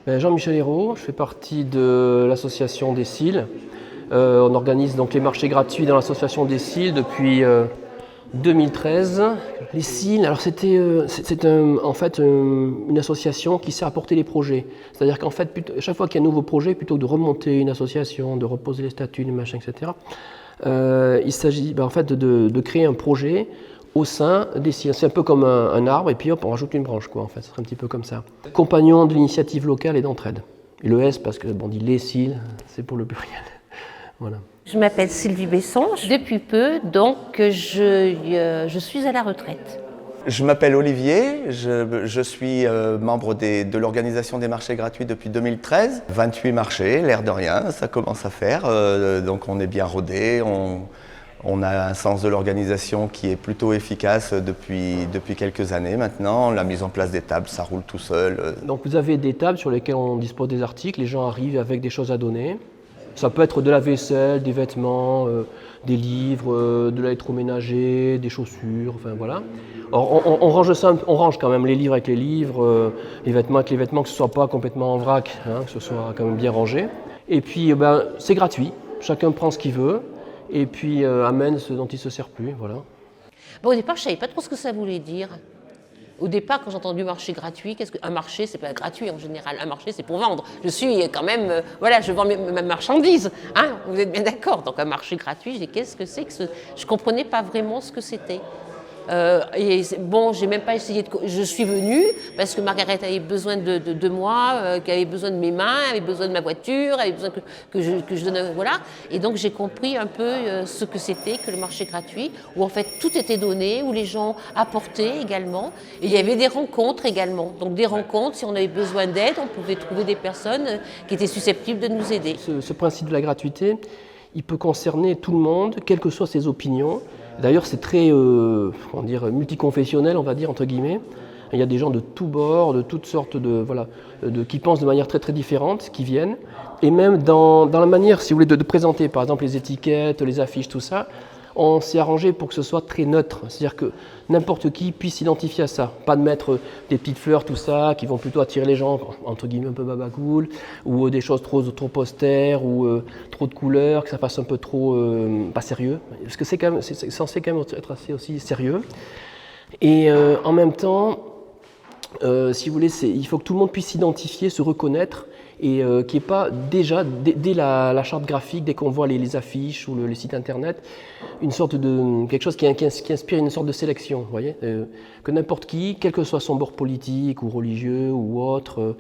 Jean-Michel Hérault, je fais partie de l'association des Cils. On organise donc les marchés gratuits dans l'association des Cils depuis 2013. Les Cils, alors c'est en fait une association qui sert à porter les projets. C'est-à-dire qu'en fait, chaque fois qu'il y a un nouveau projet, plutôt que de remonter une association, de reposer les statuts, les machins, etc., il s'agit en fait de créer un projet au sein des Cils. C'est un peu comme un arbre, et puis hop, on rajoute une branche, quoi, en fait. C'est un petit peu comme ça. Compagnon de l'initiative locale et d'entraide. Et le S, parce que, bon, on dit les Cils, c'est pour le pluriel. Voilà. Je m'appelle Sylvie Besson. Depuis peu, donc, je suis à la retraite. Je m'appelle Olivier, je suis membre de l'organisation des marchés gratuits depuis 2013. 28 marchés, l'air de rien, ça commence à faire. Donc on est bien rodé, on a un sens de l'organisation qui est plutôt efficace depuis quelques années maintenant. La mise en place des tables, ça roule tout seul. Donc vous avez des tables sur lesquelles on dispose des articles, les gens arrivent avec des choses à donner. Ça peut être de la vaisselle, des vêtements, des livres, de l'électroménager, des chaussures, enfin voilà. Alors, on range ça, on range quand même les livres avec les livres, les vêtements avec les vêtements, que ce ne soit pas complètement en vrac, hein, que ce soit quand même bien rangé. Et puis c'est gratuit, chacun prend ce qu'il veut et puis amène ce dont il ne se sert plus, voilà. Bon, au départ, je ne savais pas trop ce que ça voulait dire. Au départ, quand j'ai entendu marché gratuit, qu'est-ce qu'un marché, c'est pas gratuit en général. Un marché, c'est pour vendre. Je suis quand même, voilà, je vends ma marchandise. Hein, vous êtes bien d'accord. Donc un marché gratuit, je dis qu'est-ce que c'est que ce... Je comprenais pas vraiment ce que c'était. Et bon, j'ai même pas essayé de. Je suis venue parce que Margaret avait besoin de moi, qu'elle avait besoin de mes mains, avait besoin de ma voiture, avait besoin que je donne. Voilà. Et donc j'ai compris un peu ce que c'était que le marché gratuit, où en fait tout était donné, où les gens apportaient également. Et il y avait des rencontres également. Donc des rencontres, si on avait besoin d'aide, on pouvait trouver des personnes qui étaient susceptibles de nous aider. Ce principe de la gratuité, il peut concerner tout le monde, quelles que soient ses opinions. D'ailleurs, c'est très comment dire, multiconfessionnel, on va dire, entre guillemets. Il y a des gens de tous bords, de toutes sortes qui pensent de manière très très différente, qui viennent. Et même dans la manière, si vous voulez, de présenter, par exemple, les étiquettes, les affiches, tout ça, on s'est arrangé pour que ce soit très neutre. C'est-à-dire que n'importe qui puisse s'identifier à ça. Pas de mettre des petites fleurs, tout ça, qui vont plutôt attirer les gens, entre guillemets, un peu babacool, ou des choses trop austères, ou trop de couleurs, que ça fasse un peu trop pas sérieux. Parce que c'est censé quand même être assez aussi sérieux. Et en même temps, si vous voulez, il faut que tout le monde puisse s'identifier, se reconnaître, et qu'il n'y ait pas déjà, dès la charte graphique, dès qu'on voit les affiches ou les sites internet, une sorte de quelque chose qui inspire une sorte de sélection, vous voyez, que n'importe qui, quel que soit son bord politique ou religieux ou autre,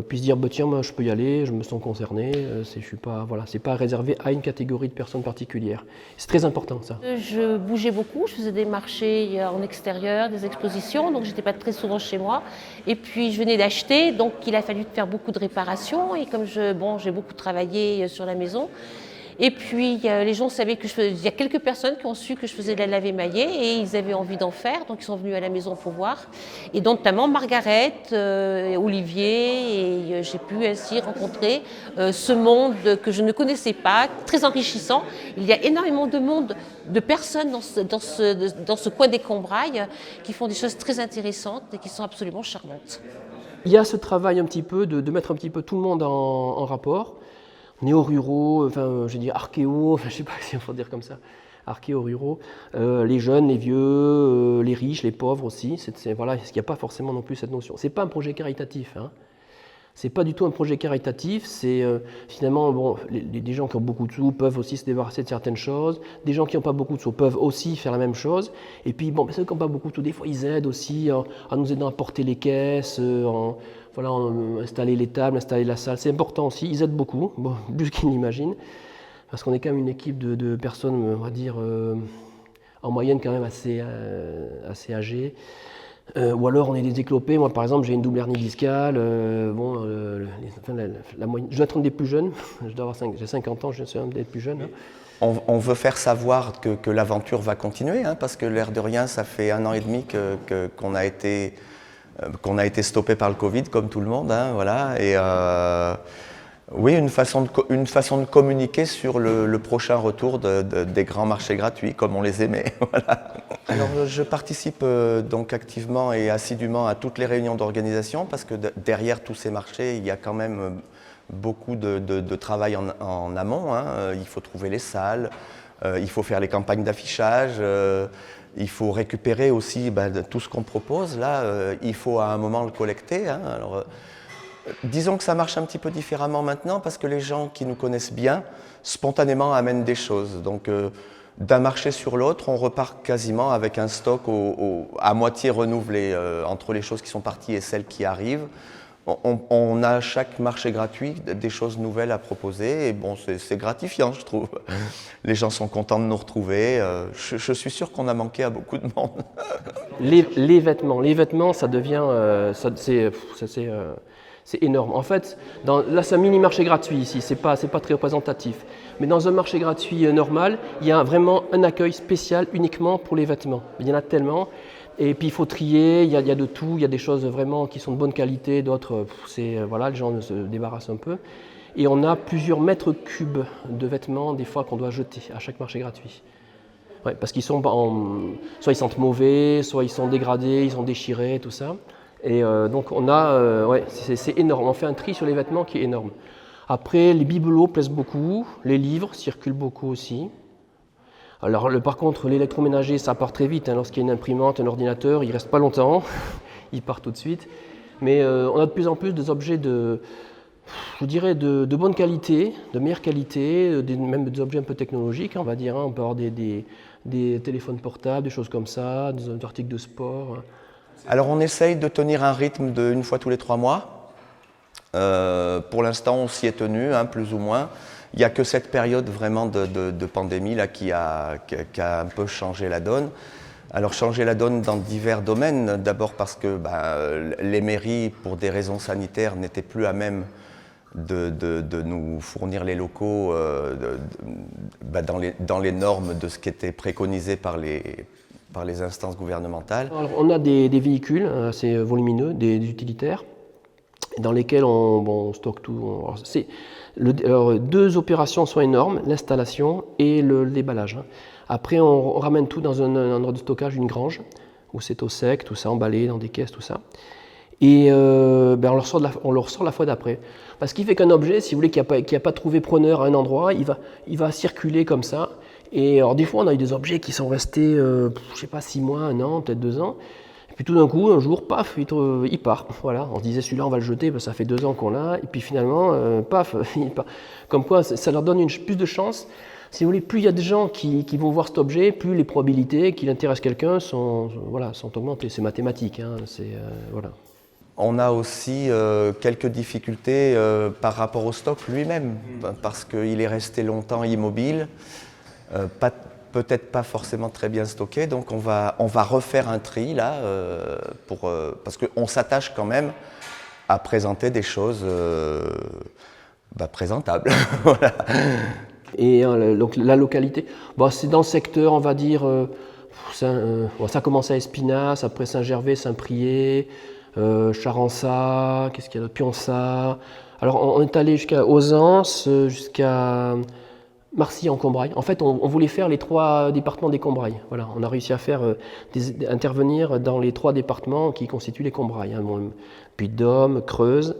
puisse dire bah, tiens moi je peux y aller, je me sens concerné, c'est pas réservé à une catégorie de personnes particulières. C'est très important ça. Je bougeais beaucoup, je faisais des marchés en extérieur, des expositions, donc j'étais pas très souvent chez moi. Et puis je venais d'acheter, donc il a fallu faire beaucoup de réparations. Et comme j'ai beaucoup travaillé sur la maison. Et puis les gens savaient que il y a quelques personnes qui ont su que je faisais de la lave émaillée et ils avaient envie d'en faire, donc ils sont venus à la maison pour voir. Et donc notamment Margaret, Olivier, et j'ai pu ainsi rencontrer ce monde que je ne connaissais pas, très enrichissant. Il y a énormément de monde, de personnes dans ce coin des Combrailles qui font des choses très intéressantes et qui sont absolument charmantes. Il y a ce travail un petit peu de mettre un petit peu tout le monde en rapport. Néo-ruraux, enfin, je dis archéo, je ne sais pas si on faut dire comme ça, archéo-ruraux, les jeunes, les vieux, les riches, les pauvres aussi. Voilà, il n'y a pas forcément non plus cette notion. Ce n'est pas un projet caritatif. Hein. Ce n'est pas du tout un projet caritatif. C'est finalement, bon, les gens qui ont beaucoup de sous peuvent aussi se débarrasser de certaines choses. Des gens qui n'ont pas beaucoup de sous peuvent aussi faire la même chose. Et puis, bon, ceux qui n'ont pas beaucoup de sous, des fois, ils aident aussi en nous aidant à porter les caisses, voilà, installer les tables, installer la salle, c'est important aussi, ils aident beaucoup, bon, plus qu'ils n'imaginent, parce qu'on est quand même une équipe de personnes, on va dire, en moyenne quand même assez âgées, ou alors on est des éclopés, moi par exemple j'ai une double hernie discale, je dois être un des plus jeunes, j'ai 50 ans, je suis un des plus jeunes. Hein. On veut faire savoir que l'aventure va continuer, hein, parce que l'air de rien, ça fait 1 an et demi qu'on a été stoppé par le Covid, comme tout le monde, hein, voilà. Oui, une façon de communiquer sur le prochain retour des grands marchés gratuits, comme on les aimait. Voilà. Alors, je participe donc activement et assidûment à toutes les réunions d'organisation, parce que derrière tous ces marchés, il y a quand même beaucoup de travail en amont. Hein. Il faut trouver les salles, il faut faire les campagnes d'affichage, il faut récupérer aussi tout ce qu'on propose. Là, il faut à un moment le collecter. Hein. Alors, disons que ça marche un petit peu différemment maintenant, parce que les gens qui nous connaissent bien, spontanément amènent des choses. Donc, d'un marché sur l'autre, on repart quasiment avec un stock à moitié renouvelé entre les choses qui sont parties et celles qui arrivent. On a à chaque marché gratuit des choses nouvelles à proposer et bon, c'est gratifiant, je trouve. Les gens sont contents de nous retrouver. Je suis sûr qu'on a manqué à beaucoup de monde. Les vêtements, ça devient, c'est énorme. En fait, là c'est un mini marché gratuit ici, c'est pas très représentatif. Mais dans un marché gratuit normal, il y a vraiment un accueil spécial uniquement pour les vêtements. Il y en a tellement. Et puis il faut trier, il y a de tout, il y a des choses vraiment qui sont de bonne qualité, d'autres, voilà, les gens se débarrassent un peu. Et on a plusieurs mètres cubes de vêtements, des fois, qu'on doit jeter à chaque marché gratuit. Ouais, parce qu'ils sont soit ils sentent mauvais, soit ils sont dégradés, ils sont déchirés, tout ça. Et donc on a, c'est énorme, on fait un tri sur les vêtements qui est énorme. Après, les bibelots plaisent beaucoup, les livres circulent beaucoup aussi. Alors par contre, l'électroménager, ça part très vite. Hein. Lorsqu'il y a une imprimante, un ordinateur, il ne reste pas longtemps, il part tout de suite. Mais on a de plus en plus des objets de bonne qualité, de meilleure qualité, même des objets un peu technologiques, on va dire. Hein. On peut avoir des téléphones portables, des choses comme ça, des articles de sport. Alors on essaye de tenir un rythme d'une fois tous les 3 mois. Pour l'instant, on s'y est tenu, hein, plus ou moins. Il n'y a que cette période vraiment de pandémie là, qui a un peu changé la donne. Alors changer la donne dans divers domaines, d'abord parce que les mairies, pour des raisons sanitaires, n'étaient plus à même de nous fournir les locaux dans les normes de ce qui était préconisé par les instances gouvernementales. Alors, on a des véhicules assez volumineux, des utilitaires, dans lesquels on stocke tout. Alors, 2 opérations sont énormes, l'installation et le déballage. Après, on ramène tout dans un endroit de stockage, une grange, où c'est au sec, tout ça, emballé dans des caisses, tout ça. Et on le ressort la fois d'après. Parce qu'il fait qu'un objet, si vous voulez, qui n'a pas trouvé preneur à un endroit, il va circuler comme ça. Et alors des fois, on a eu des objets qui sont restés, je ne sais pas, 6 mois, 1 an, peut-être 2 ans. Et puis tout d'un coup, un jour, paf, il part. Voilà, on se disait celui-là, on va le jeter, ça fait 2 ans qu'on l'a. Et puis finalement, paf, il part. Comme quoi, ça leur donne plus de chance. Si vous voulez, plus il y a de gens qui vont voir cet objet, plus les probabilités qu'il intéresse quelqu'un sont augmentées. C'est mathématique. Hein, voilà. On a aussi quelques difficultés par rapport au stock lui-même, parce qu'il est resté longtemps immobile, peut-être pas forcément très bien stocké, donc on va refaire un tri là, parce qu'on s'attache quand même à présenter des choses présentables. Voilà. Et donc la localité, c'est dans le secteur, on va dire, ça commence à Espinasse, après Saint-Gervais, Saint-Priest, Charançat, qu'est-ce qu'il y a d'autre, Pionçat. Alors on est allé jusqu'à Ausence, jusqu'à Marcy en Combrailles. En fait, on voulait faire les 3 départements des Combrailles. Voilà, on a réussi à faire intervenir dans les 3 départements qui constituent les Combrailles. Hein, Puy-de-Dôme, Creuse,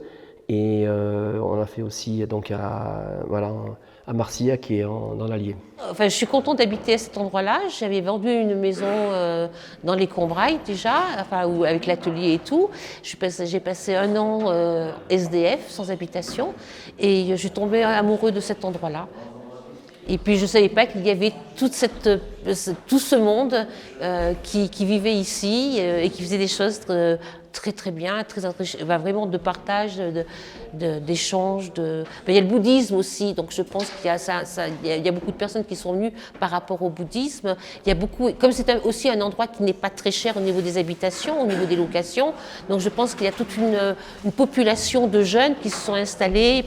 et on a fait aussi donc à Marcillat qui est dans l'Allier. Enfin, je suis contente d'habiter à cet endroit-là. J'avais vendu une maison dans les Combrailles déjà, avec l'atelier et tout. J'ai passé 1 an SDF, sans habitation, et je suis tombée amoureux de cet endroit-là. Et puis je ne savais pas qu'il y avait tout ce monde qui vivait ici et qui faisait des choses très très bien, vraiment de partage, d'échange. Il y a le bouddhisme aussi, donc je pense qu'il y a beaucoup de personnes qui sont venues par rapport au bouddhisme. Il y a beaucoup, comme c'est aussi un endroit qui n'est pas très cher au niveau des habitations, au niveau des locations, donc je pense qu'il y a toute une population de jeunes qui se sont installés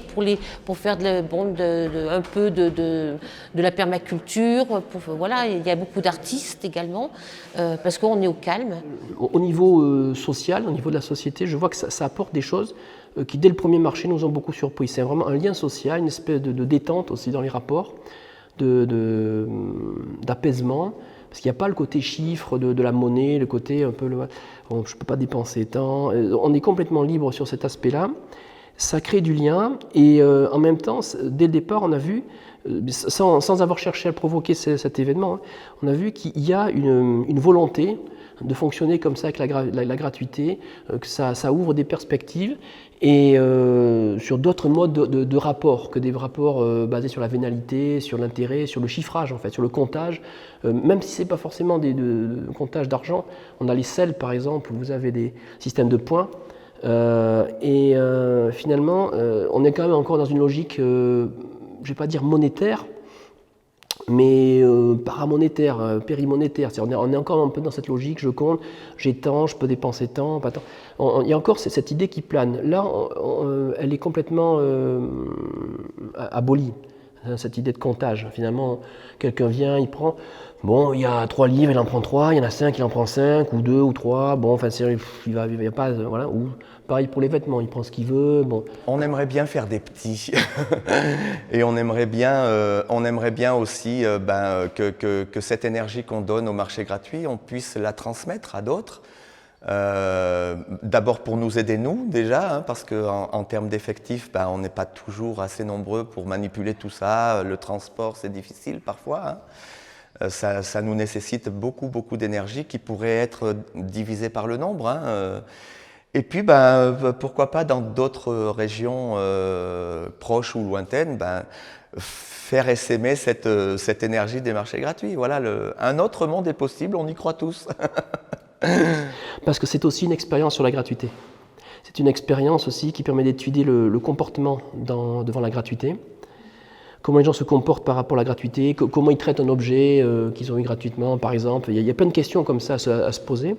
pour faire un peu de la permaculture. Voilà, il y a beaucoup d'artistes également, parce qu'on est au calme. Au niveau social, au niveau de la société, je vois que ça apporte des choses. qui dès le premier marché nous ont beaucoup surpris. C'est vraiment un lien social, une espèce de détente aussi dans les rapports, d'apaisement, parce qu'il n'y a pas le côté chiffre de la monnaie, le côté un peu, bon, je ne peux pas dépenser tant, on est complètement libre sur cet aspect-là. Ça crée du lien et en même temps, dès le départ, on a vu, sans avoir cherché à provoquer cet événement, hein, on a vu qu'il y a une volonté de fonctionner comme ça avec la gratuité, que ça ouvre des perspectives et sur d'autres modes de rapport que des rapports basés sur la vénalité, sur l'intérêt, sur le chiffrage en fait, sur le comptage. Même si ce n'est pas forcément des comptages d'argent, on a les selles par exemple, où vous avez des systèmes de points. Finalement, on est quand même encore dans une logique, je ne vais pas dire monétaire, mais paramonétaire, périmonétaire. On est encore un peu dans cette logique, je compte, j'ai tant, je peux dépenser tant, pas tant. Il y a encore cette idée qui plane. Là, elle est complètement abolie, hein, cette idée de comptage. Finalement, quelqu'un vient, il prend, bon, il y a 3 livres, il en prend 3, il y en a 5, il en prend 5, ou 2, ou 3, bon, enfin, il va pas, voilà, ou pareil pour les vêtements, il prend ce qu'il veut, bon. On aimerait bien faire des petits et on aimerait bien aussi que cette énergie qu'on donne au marché gratuit, on puisse la transmettre à d'autres. D'abord pour nous aider nous déjà, hein, parce qu'en termes d'effectifs, on n'est pas toujours assez nombreux pour manipuler tout ça. Le transport, c'est difficile parfois. Hein. Ça nous nécessite beaucoup d'énergie qui pourrait être divisée par le nombre. Hein. Et puis, pourquoi pas dans d'autres régions proches ou lointaines, faire essaimer cette énergie des marchés gratuits. Voilà, un autre monde est possible, on y croit tous. Parce que c'est aussi une expérience sur la gratuité. C'est une expérience aussi qui permet d'étudier le comportement devant la gratuité. Comment les gens se comportent par rapport à la gratuité, comment ils traitent un objet qu'ils ont eu gratuitement, par exemple. Il y a plein de questions comme ça à se poser.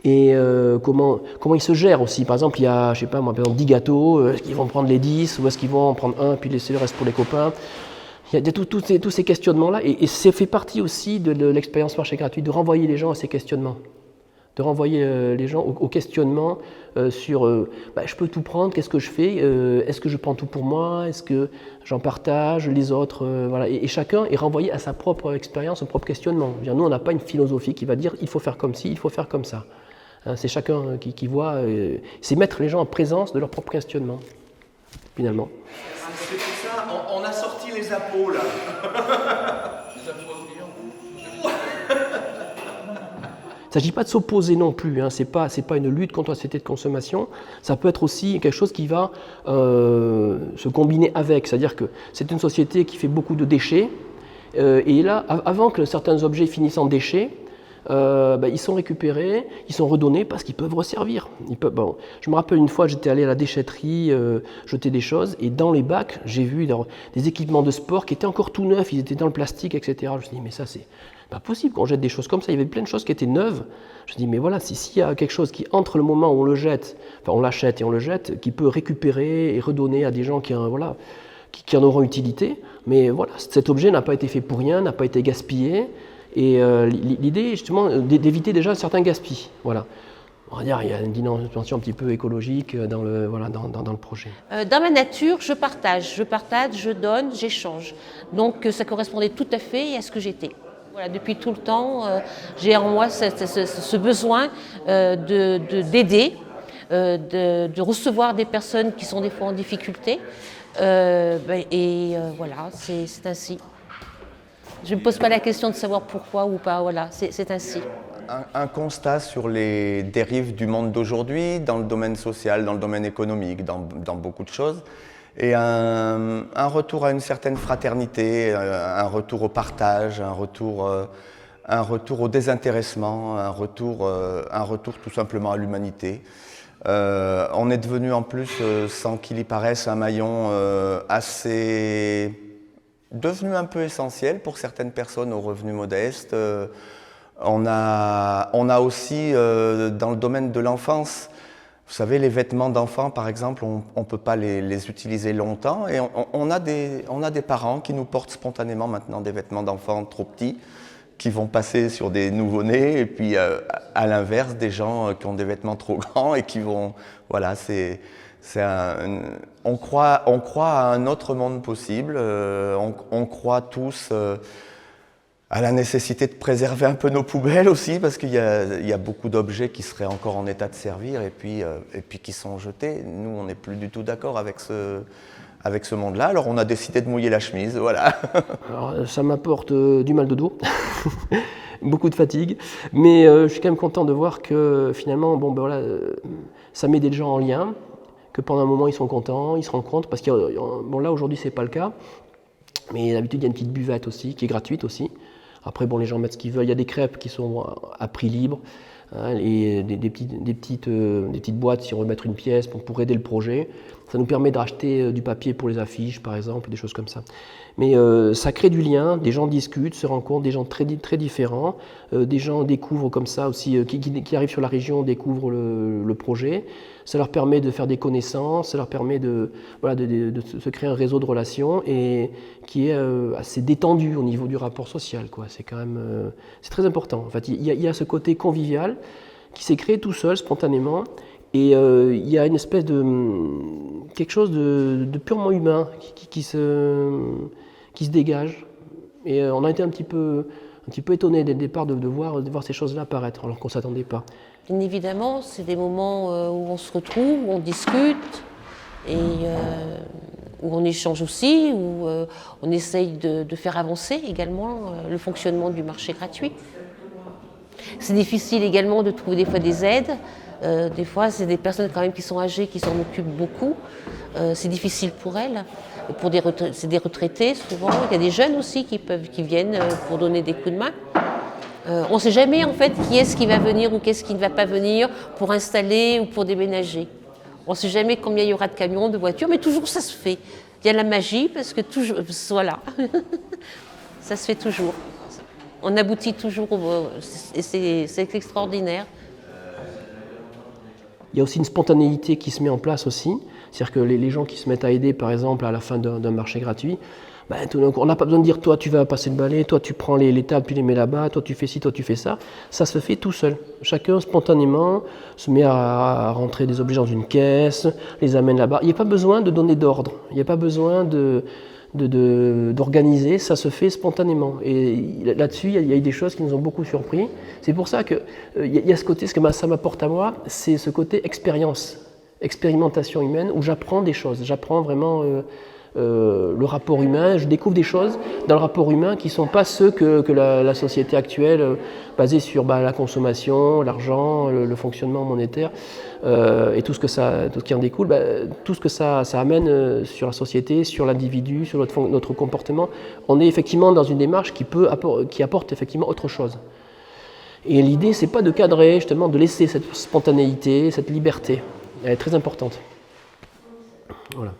Et comment ils se gèrent aussi. Par exemple, il y a, je sais pas moi, par exemple, 10 gâteaux, est-ce qu'ils vont prendre les 10 ou est-ce qu'ils vont en prendre un puis laisser le reste pour les copains? Il y a tous ces questionnements-là et c'est fait partie aussi de l'expérience marché gratuit, de renvoyer les gens à ces questionnements. De renvoyer les gens au questionnement sur je peux tout prendre, qu'est-ce que je fais, est-ce que je prends tout pour moi, est-ce que j'en partage, les autres, voilà. Et chacun est renvoyé à sa propre expérience, son propre questionnement. Nous, on n'a pas une philosophie qui va dire il faut faire comme ci, il faut faire comme ça. Hein, c'est chacun qui voit, c'est mettre les gens en présence de leur propre questionnement, finalement. C'est pour ça, on a sorti les appos là. Les appos Il ne s'agit pas de s'opposer non plus, hein. C'est pas une lutte contre la société de consommation, ça peut être aussi quelque chose qui va se combiner avec, c'est-à-dire que c'est une société qui fait beaucoup de déchets, et là, avant que certains objets finissent en déchets, ils sont récupérés, ils sont redonnés parce qu'ils peuvent resservir. Je me rappelle une fois, j'étais allé à la déchetterie jeter des choses, et dans les bacs, j'ai vu des équipements de sport qui étaient encore tout neufs, ils étaient dans le plastique, etc. Je me suis dit, mais ça c'est pas possible qu'on jette des choses comme ça. Il y avait plein de choses qui étaient neuves. Je me dis, mais voilà, s'il y a quelque chose qui, entre le moment où on le jette, on l'achète et on le jette, qui peut récupérer et redonner à des gens qui en auront utilité, mais voilà, cet objet n'a pas été fait pour rien, n'a pas été gaspillé. Et l'idée, justement, d'éviter déjà certains gaspilles. Voilà. On va dire il y a une dimension un petit peu écologique dans le projet. Dans ma nature, je partage, je donne, j'échange. Donc ça correspondait tout à fait à ce que j'étais. Voilà, depuis tout le temps, j'ai en moi ce besoin d'aider, de recevoir des personnes qui sont des fois en difficulté. Voilà, c'est ainsi. Je ne me pose pas la question de savoir pourquoi ou pas, voilà, c'est ainsi. Un constat sur les dérives du monde d'aujourd'hui, dans le domaine social, dans le domaine économique, dans beaucoup de choses, et un retour à une certaine fraternité, un retour au partage, un retour au désintéressement, un retour tout simplement à l'humanité. On est devenu en plus, sans qu'il y paraisse, un maillon devenu un peu essentiel pour certaines personnes aux revenus modestes. On a aussi, dans le domaine de l'enfance, vous savez, les vêtements d'enfants, par exemple, on ne peut pas les utiliser longtemps. Et on a des parents qui nous portent spontanément maintenant des vêtements d'enfants trop petits, qui vont passer sur des nouveau-nés. Et puis, à l'inverse, des gens qui ont des vêtements trop grands et qui vont... Voilà, On croit à un autre monde possible, on croit tous à la nécessité de préserver un peu nos poubelles aussi, parce qu'il y a beaucoup d'objets qui seraient encore en état de servir et puis qui sont jetés. Nous, on n'est plus du tout d'accord avec ce monde-là, alors on a décidé de mouiller la chemise, voilà. Alors, ça m'apporte du mal de dos, beaucoup de fatigue, mais je suis quand même content de voir que finalement, bon, ben voilà, ça met des gens en lien, que pendant un moment ils sont contents, ils se rendent compte, parce que bon, là aujourd'hui c'est pas le cas, mais d'habitude il y a une petite buvette aussi, qui est gratuite aussi. Après, bon, les gens mettent ce qu'ils veulent. Il y a des crêpes qui sont à prix libre, hein, et des petites boîtes si on veut mettre une pièce pour aider le projet. Ça nous permet de racheter du papier pour les affiches, par exemple, des choses comme ça. Mais ça crée du lien, des gens discutent, se rencontrent, des gens très différents. Des gens découvrent comme ça aussi, qui arrivent sur la région, découvrent le projet. Ça leur permet de faire des connaissances, ça leur permet de se créer un réseau de relations et qui est assez détendu au niveau du rapport social, quoi. C'est quand même c'est très important. En fait, il y a ce côté convivial qui s'est créé tout seul, spontanément. Et il y a une espèce de quelque chose de purement humain qui se dégage. Et on a été un petit peu étonnés dès le départ de voir ces choses-là apparaître, alors qu'on ne s'attendait pas. Bien évidemment, c'est des moments où on se retrouve, où on discute, et où on échange aussi, où on essaye de faire avancer également le fonctionnement du marché gratuit. C'est difficile également de trouver des fois des aides. Des fois, c'est des personnes quand même qui sont âgées, qui s'en occupent beaucoup. C'est difficile pour elles. C'est des retraités souvent. Il y a des jeunes aussi qui viennent pour donner des coups de main. On ne sait jamais en fait qui est-ce qui va venir ou qu'est-ce qui ne va pas venir pour installer ou pour déménager. On ne sait jamais combien il y aura de camions, de voitures, mais toujours ça se fait. Il y a la magie parce que toujours, voilà, ça se fait toujours. On aboutit toujours, et c'est extraordinaire. Il y a aussi une spontanéité qui se met en place aussi. C'est-à-dire que les gens qui se mettent à aider, par exemple, à la fin d'un marché gratuit, on n'a pas besoin de dire « toi tu vas passer le balai, toi tu prends les tables, tu les mets là-bas, toi tu fais ci, toi tu fais ça ». Ça se fait tout seul. Chacun spontanément se met à rentrer des objets dans une caisse, les amène là-bas. Il n'y a pas besoin de donner d'ordre, il n'y a pas besoin d'organiser, ça se fait spontanément. Et là-dessus, il y a eu des choses qui nous ont beaucoup surpris. C'est pour ça qu'il y a ce côté, ce que ça m'apporte à moi, c'est ce côté expérimentation humaine, où j'apprends des choses, j'apprends vraiment le rapport humain, je découvre des choses dans le rapport humain qui ne sont pas ceux que la société actuelle, basée sur la consommation, l'argent, le fonctionnement monétaire, et tout ce qui en découle, tout ce que ça amène sur la société, sur l'individu, sur notre comportement. On est effectivement dans une démarche qui apporte effectivement autre chose. Et l'idée, c'est pas de cadrer, justement, de laisser cette spontanéité, cette liberté. Elle est très importante. Voilà.